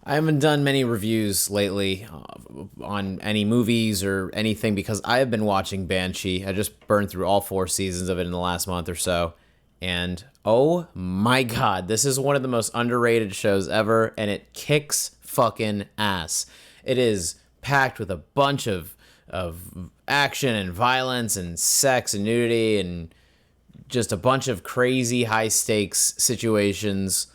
I haven't done many reviews lately on any movies or anything because I have been watching Banshee. I just burned through all 4 seasons of it in the last month or so. And oh my god, this is one of the most underrated shows ever, and it kicks fucking ass. It is packed with a bunch of action and violence and sex and nudity and just a bunch of crazy high stakes situations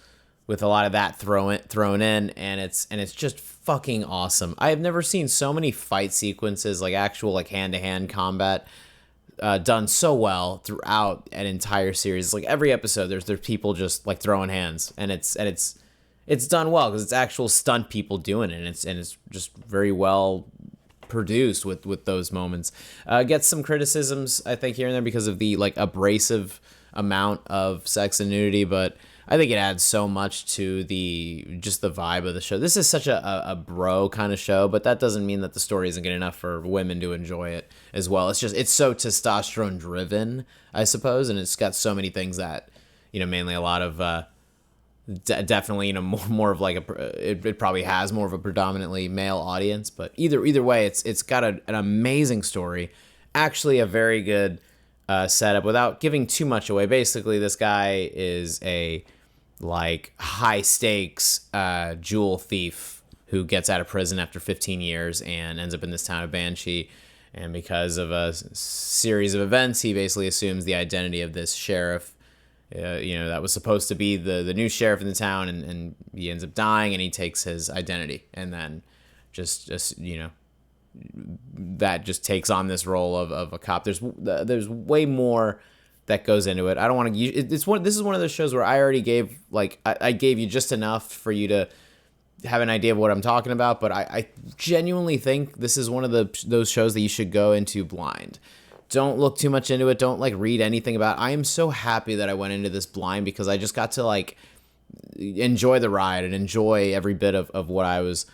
with a lot of that thrown in, and it's just fucking awesome. I have never seen so many fight sequences, like actual like hand to hand combat, done so well throughout an entire series. Like every episode, there's people just like throwing hands, and it's done well because it's actual stunt people doing it, and it's just very well produced with those moments. Gets some criticisms, I think, here and there because of the like abrasive amount of sex and nudity, but I think it adds so much to the vibe of the show. This is such a bro kind of show, but that doesn't mean that the story isn't good enough for women to enjoy it as well. It's so testosterone driven, I suppose, and it's got so many things that mainly a lot of definitely more of like it probably has more of a predominantly male audience, but either way, it's got an amazing story, actually a very good setup. Without giving too much away, basically this guy is a like high stakes jewel thief who gets out of prison after 15 years and ends up in this town of Banshee. And because of a series of events, he basically assumes the identity of this sheriff, that was supposed to be the new sheriff in the town, and he ends up dying, and he takes his identity, and then just that just takes on this role of a cop. There's way more that goes into it. I don't want to. This is one of those shows where I already gave I gave you just enough for you to have an idea of what I'm talking about, but I genuinely think this is one of those shows that you should go into blind. Don't look too much into it. Don't read anything about it. I am so happy that I went into this blind because I just got to enjoy the ride and enjoy every bit of what I was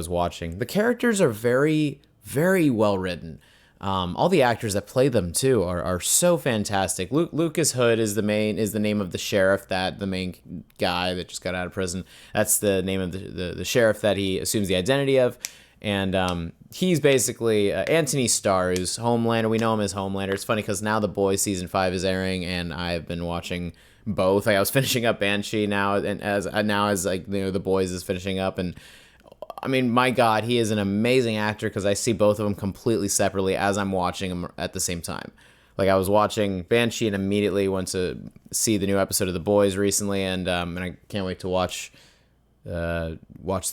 watching. The characters are very, very well written. All the actors that play them too are so fantastic. Lucas Hood is the name of the sheriff, that the main guy that just got out of prison. That's the name of the sheriff that he assumes the identity of. And he's basically Anthony Starr, who's Homelander. We know him as Homelander. It's funny because now The Boys season 5 is airing, and I've been watching both. I was finishing up Banshee now, and as The Boys is finishing up, and I mean, my God, he is an amazing actor because I see both of them completely separately as I'm watching them at the same time. Like I was watching Banshee and immediately went to see the new episode of The Boys recently, and I can't wait to watch the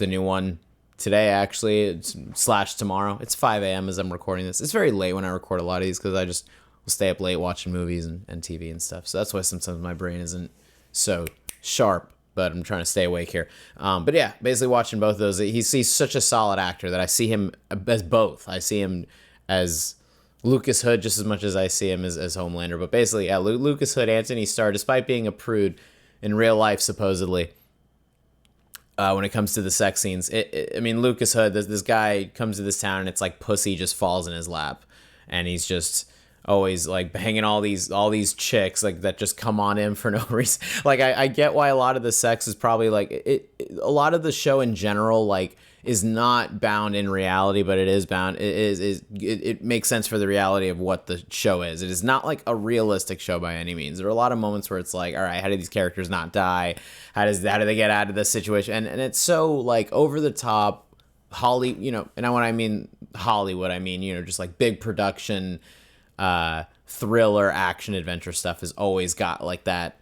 new one today, actually, / tomorrow. It's 5 a.m. as I'm recording this. It's very late when I record a lot of these because I just will stay up late watching movies and TV and stuff. So that's why sometimes my brain isn't so sharp, but I'm trying to stay awake here. But yeah, basically watching both of those. He's such a solid actor that I see him as both. I see him as Lucas Hood just as much as I see him as Homelander. But basically, yeah, Lucas Hood, Anthony Starr, despite being a prude in real life, supposedly, when it comes to the sex scenes, I mean, Lucas Hood, this guy comes to this town and it's like pussy just falls in his lap, and he's just always banging all these chicks that just come on him for no reason. I get why a lot of the sex is probably a lot of the show in general is not bound in reality, but it is bound. It makes sense for the reality of what the show is. It is not a realistic show by any means. There are a lot of moments where it's all right, how did these characters not die? How do they get out of this situation? And it's so over the top, and when I mean Hollywood, I mean just big production, thriller, action, adventure stuff has always got that,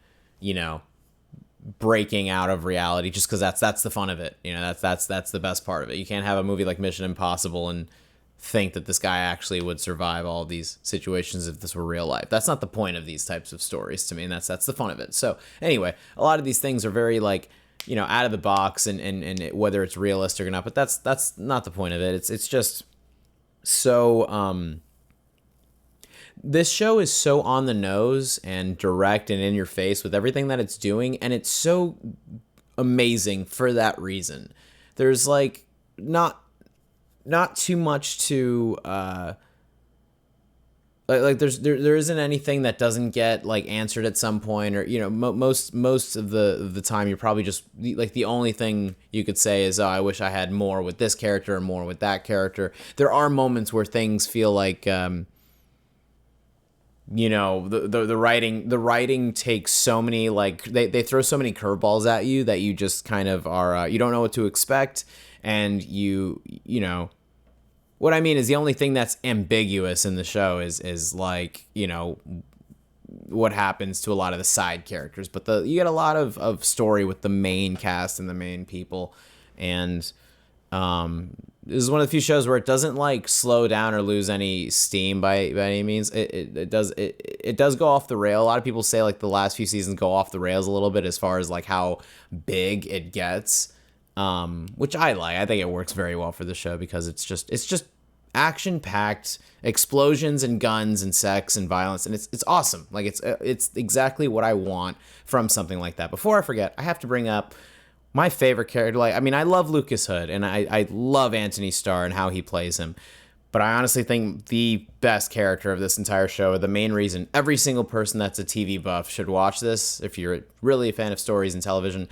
breaking out of reality, just because that's the fun of it. That's the best part of it. You can't have a movie like Mission Impossible and think that this guy actually would survive all these situations if this were real life. That's not the point of these types of stories to me, and that's the fun of it. So anyway, a lot of these things are very out of the box, and whether it's realistic or not, but that's not the point of it. It's just so this show is so on the nose and direct and in your face with everything that it's doing, and it's so amazing for that reason. There's not too much to like there isn't anything that doesn't get like answered at some point, or most of the time you're probably just like, the only thing you could say is, oh, I wish I had more with this character and more with that character. There are moments where things feel like the writing takes so many, like, they throw so many curveballs at you that you just kind of are, you don't know what to expect. And what I mean is, the only thing that's ambiguous in the show is like, what happens to a lot of the side characters, but you get a lot of story with the main cast and the main people. And this is one of the few shows where it doesn't like slow down or lose any steam by any means. It does go off the rail. A lot of people say like the last few seasons go off the rails a little bit as far as like how big it gets, which I like. I think it works very well for the show because it's just action packed, explosions and guns and sex and violence, and it's awesome. Like it's exactly what I want from something like that. Before I forget, I have to bring up my favorite character. Like, I mean, I love Lucas Hood, and I love Anthony Starr and how he plays him. But I honestly think the best character of this entire show, the main reason every single person that's a TV buff should watch this, if you're really a fan of stories and television,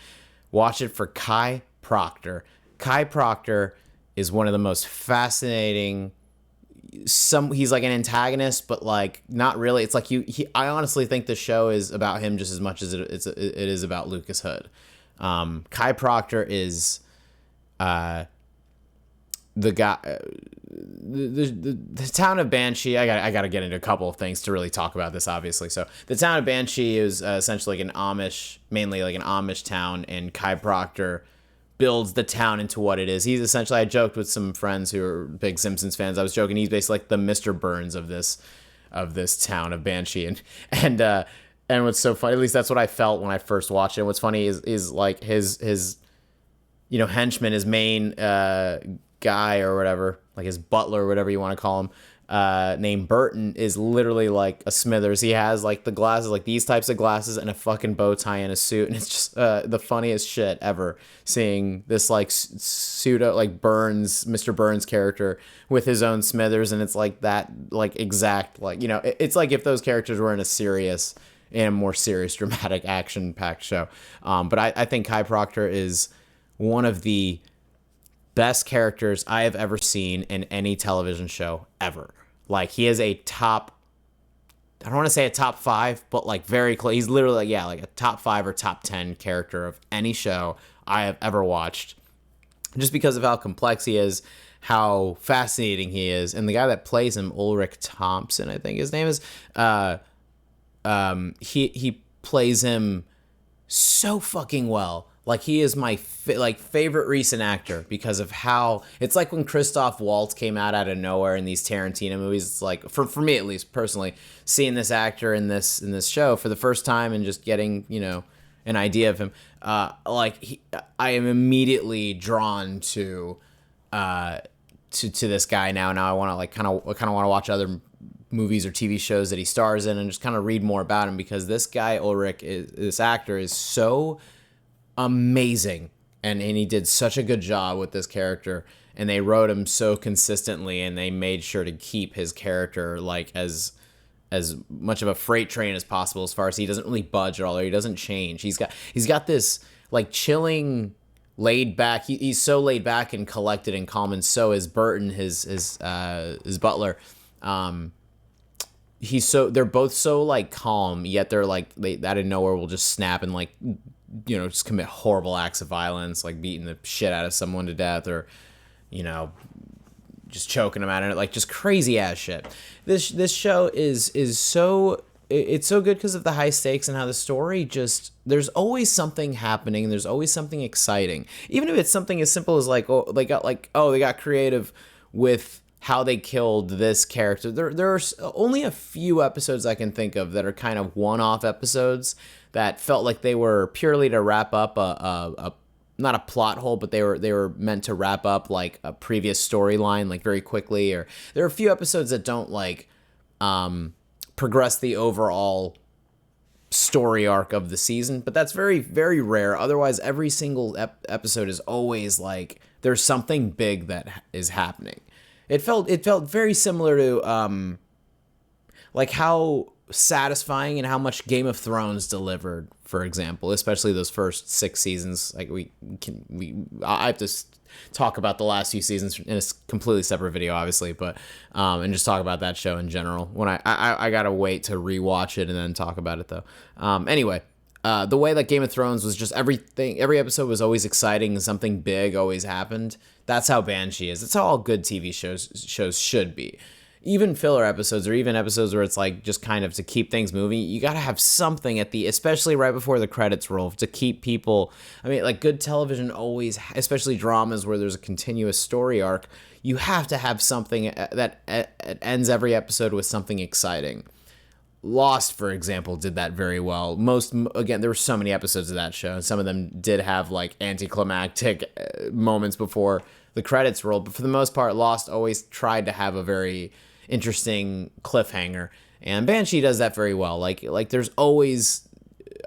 watch it for Kai Proctor. Kai Proctor is one of the most fascinating. He's like an antagonist, but like not really. It's like I honestly think the show is about him just as much as it is about Lucas Hood. Kai Proctor is the guy. The town of Banshee. I got to get into a couple of things to really talk about this, obviously. So the town of Banshee is essentially like mainly like an Amish town, and Kai Proctor builds the town into what it is. He's essentially, I joked with some friends who are big Simpsons fans. I was joking, he's basically like the Mr. Burns of this town of Banshee. And what's so funny, at least that's what I felt when I first watched it. What's funny is like his henchman, his main guy or whatever, like his butler or whatever you want to call him, named Burton, is literally like a Smithers. He has like the glasses, like these types of glasses, and a fucking bow tie and a suit, and it's just the funniest shit ever, seeing this like pseudo like Mr. Burns character with his own Smithers. And it's like that, like exact, like, it's like if those characters were in a more serious, dramatic, action-packed show. But I think Kai Proctor is one of the best characters I have ever seen in any television show ever. Like, he is a top, I don't want to say a top 5, but like very close. He's literally like a top 5 or top 10 character of any show I have ever watched, just because of how complex he is, how fascinating he is. And the guy that plays him, Ulrich Thompson, I think his name is, he plays him so fucking well. Like, he is my favorite recent actor because of how it's like when Christoph Waltz came out of nowhere in these Tarantino movies. It's like, for me at least personally, seeing this actor in this show for the first time and just getting an idea of him, I am immediately drawn to this guy now. Now I want to like kind of want to watch other movies or TV shows that he stars in and just kind of read more about him, because this guy this actor is so amazing, and he did such a good job with this character, and they wrote him so consistently, and they made sure to keep his character like as much of a freight train as possible, as far as he doesn't really budge at all, or he doesn't change. He's got this like chilling, laid back. He's so laid back and collected and calm, and so is Burton, his butler. They're both so like calm, yet they're like, they out of nowhere will just snap and like just commit horrible acts of violence, like beating the shit out of someone to death, or just choking them out of it, like just crazy ass shit. This show is so, it's so good because of the high stakes and how the story just, there's always something happening, there's always something exciting, even if it's something as simple as like, they got creative with how they killed this character. There are only a few episodes I can think of that are kind of one-off episodes that felt like they were purely to wrap up a not a plot hole, but they were meant to wrap up like a previous storyline like very quickly. Or there are a few episodes that don't like progress the overall story arc of the season, but that's very, very rare. Otherwise, every single episode is always like there's something big that is happening. It felt very similar to like how satisfying and how much Game of Thrones delivered, for example, especially those first 6 seasons. Like I have to talk about the last few seasons in a completely separate video, obviously, but and just talk about that show in general. When I gotta wait to rewatch it and then talk about it though. Anyway. The way that Game of Thrones was just every episode was always exciting and something big always happened. That's how Banshee is. It's how all good TV shows should be. Even filler episodes or even episodes where it's like just kind of to keep things moving, you got to have something especially right before the credits roll to keep people. I mean, like good television always, especially dramas where there's a continuous story arc, you have to have something that ends every episode with something exciting. Lost, for example, did that very well. Again, there were so many episodes of that show, and some of them did have like anticlimactic moments before the credits rolled, but for the most part, Lost always tried to have a very interesting cliffhanger, and Banshee does that very well. Like there's always,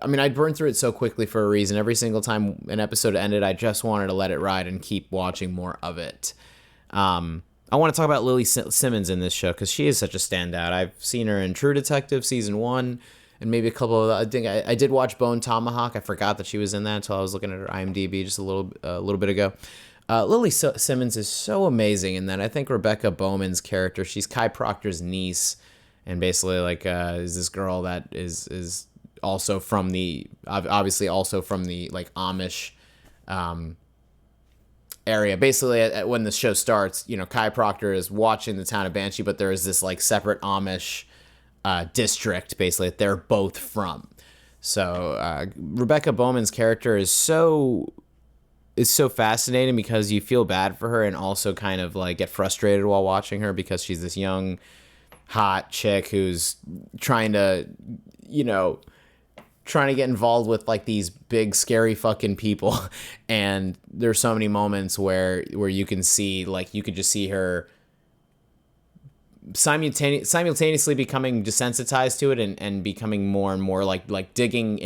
I mean, I burned through it so quickly for a reason. Every single time an episode ended, I just wanted to let it ride and keep watching more of it. I want to talk about Lily Simmons in this show because she is such a standout. I've seen her in True Detective season 1 and maybe a couple of. I think I did watch Bone Tomahawk. I forgot that she was in that until I was looking at her IMDb just a little bit ago. Lily Simmons is so amazing in that. I think Rebecca Bowman's character, she's Kai Proctor's niece, and basically like is this girl that is also from the obviously also from the like Amish. Area. Basically, when the show starts, you know, Kai Proctor is watching the town of Banshee, but there is this like separate Amish district, basically, that they're both from. So Rebecca Bowman's character is so fascinating because you feel bad for her and also kind of like get frustrated while watching her because she's this young, hot chick who's trying to get involved with like these big scary fucking people, and there's so many moments where you can see, like, you could just see her simultaneously becoming desensitized to it and becoming more and more like digging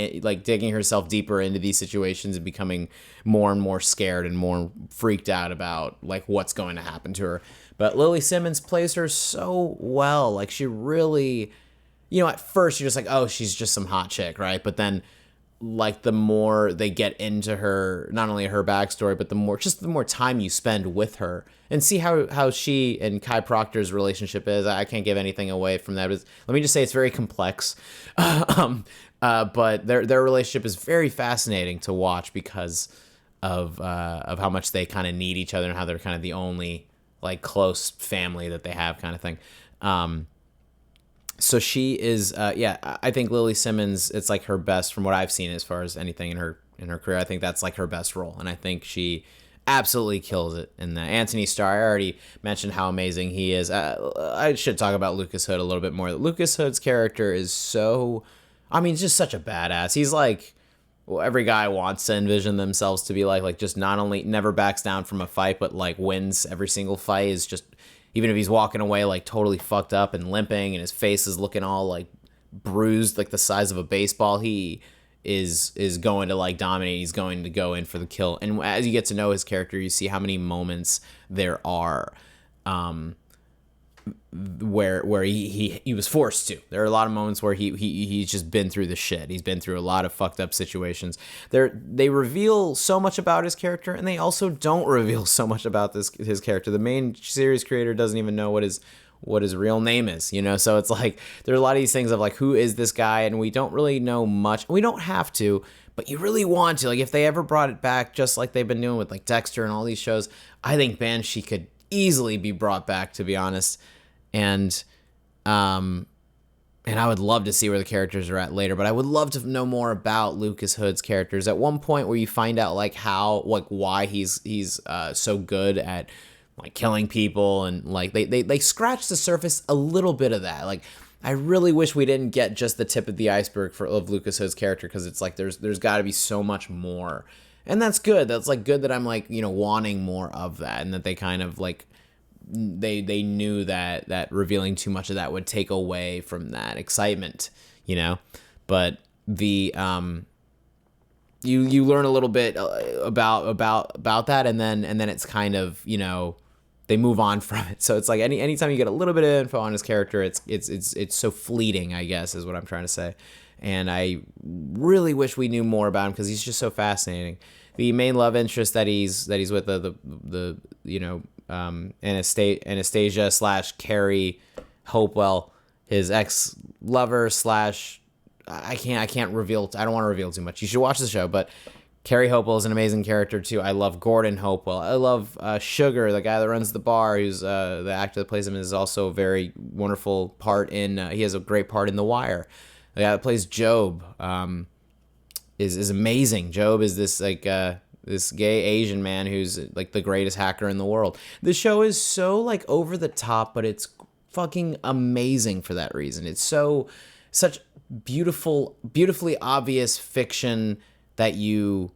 herself deeper into these situations and becoming more and more scared and more freaked out about like what's going to happen to her. But Lily Simmons plays her so well. Like, she really, at first you're just like, oh, she's just some hot chick, right? But then, like, the more they get into her, not only her backstory, but the more time you spend with her and see how she and Kai Proctor's relationship is. I can't give anything away from that. But let me just say it's very complex. But their relationship is very fascinating to watch because of how much they kind of need each other and how they're kind of the only like close family that they have, kind of thing. So she is, I think Lily Simmons, it's like her best from what I've seen as far as anything in her career. I think that's like her best role, and I think she absolutely kills it in that. Anthony Starr, I already mentioned how amazing he is. I should talk about Lucas Hood a little bit more. Lucas Hood's character is he's just such a badass. He's like, well, every guy wants to envision themselves to be like just not only never backs down from a fight, but like wins every single fight. Is just, even if he's walking away like totally fucked up and limping and his face is looking all like bruised, like the size of a baseball, he is going to like dominate. He's going to go in for the kill. And as you get to know his character, you see how many moments there are where he was forced to. There are a lot of moments where he's just been through the shit. He's been through a lot of fucked up situations. They reveal so much about his character, and they also don't reveal so much about his character. The main series creator doesn't even know what his real name is, so it's like there are a lot of these things of like, who is this guy, and we don't really know much. We don't have to, but you really want to. Like, if they ever brought it back just like they've been doing with like Dexter and all these shows, I think Banshee could easily be brought back, to be honest. And I would love to see where the characters are at later, but I would love to know more about Lucas Hood's characters. At one point where you find out like why he's so good at like killing people, and like they scratch the surface a little bit of that. Like, I really wish we didn't get just the tip of the iceberg of Lucas Hood's character, because it's like there's got to be so much more, and that's good. That's like good that I'm like wanting more of that, and that they kind of like. They knew that revealing too much of that would take away from that excitement, but the you learn a little bit about that, and then it's kind of they move on from it. So it's like anytime you get a little bit of info on his character, it's so fleeting, I guess, is what I'm trying to say. And I really wish we knew more about him because he's just so fascinating. The main love interest that he's with the Anastasia slash Carrie Hopewell, his ex lover slash I can't reveal. I don't want to reveal too much. You should watch the show, but Carrie Hopewell is an amazing character too. I love Gordon Hopewell. I love Sugar, the guy that runs the bar, who's the actor that plays him, is also a very wonderful part in. He has a great part in The Wire. The guy that plays Job is amazing. Job is this this gay Asian man who's like the greatest hacker in the world. The show is so like over the top, but it's fucking amazing for that reason. It's such beautifully obvious fiction that you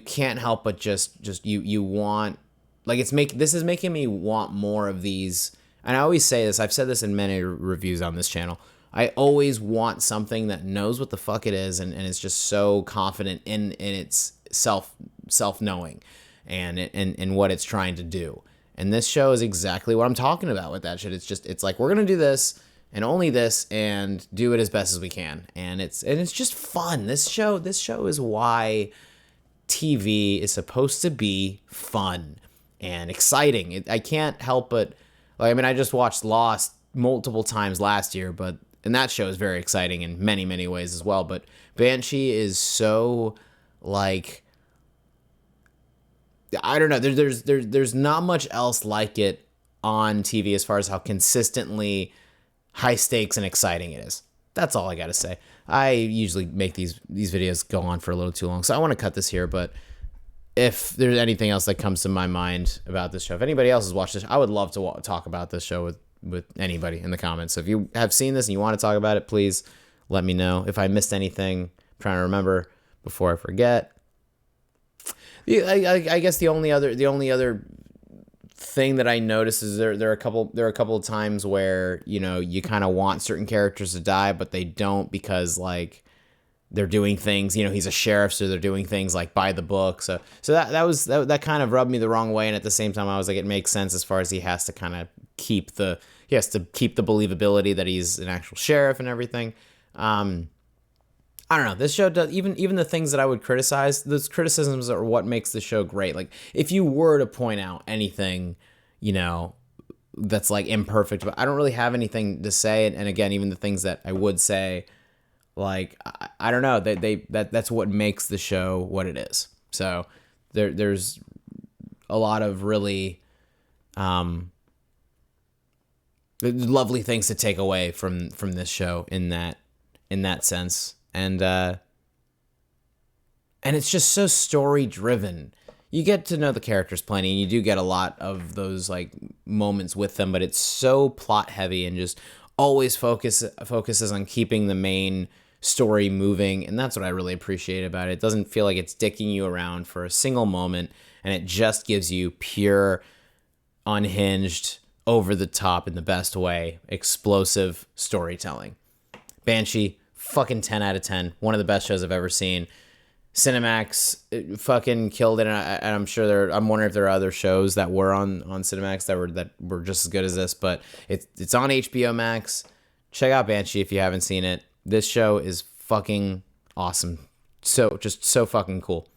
can't help but just you want, like, this is making me want more of these. And I always say this, I've said this in many reviews on this channel. I always want something that knows what the fuck it is and is just so confident in its self-knowing and what it's trying to do. And this show is exactly what I'm talking about with that shit. It's like, we're going to do this and only this and do it as best as we can. And it's just fun. This show is why TV is supposed to be fun and exciting. I can't help but, like, I mean, I just watched Lost multiple times last year, and that show is very exciting in many, many ways as well. But Banshee is so, like, I don't know. There's not much else like it on TV as far as how consistently high stakes and exciting it is. That's all I gotta say. I usually make these videos go on for a little too long, so I want to cut this here. But if there's anything else that comes to my mind about this show, if anybody else has watched this, I would love to talk about this show with anybody in the comments. So if you have seen this and you want to talk about it, please let me know. If I missed anything, I'm trying to remember before I forget. I guess the only other thing that I noticed is there are a couple of times where, you know, you kind of want certain characters to die, but they don't because, like, they're doing things, you know, he's a sheriff, so they're doing things like by the book. So that kind of rubbed me the wrong way, and at the same time I was like, it makes sense as far as he has to keep the believability that he's an actual sheriff and everything. I don't know. This show does, even the things that I would criticize, those criticisms are what makes the show great. Like, if you were to point out anything, you know, that's like imperfect, but I don't really have anything to say. And again, even the things that I would say, like, I don't know, that's what makes the show what it is. So there's a lot of really lovely things to take away from this show in that sense. And it's just so story driven. You get to know the characters plenty, and you do get a lot of those, like, moments with them, but it's so plot heavy and just always focuses on keeping the main story moving. And that's what I really appreciate about it. It doesn't feel like it's dicking you around for a single moment, and it just gives you pure, unhinged, over the top, in the best way, explosive storytelling. Banshee, fucking 10 out of 10. One of the best shows I've ever seen. Cinemax fucking killed it, and I'm sure I'm wondering if there are other shows that were on Cinemax that were just as good as this, but it's on HBO Max. Check out Banshee if you haven't seen it. This show is fucking awesome. So fucking cool.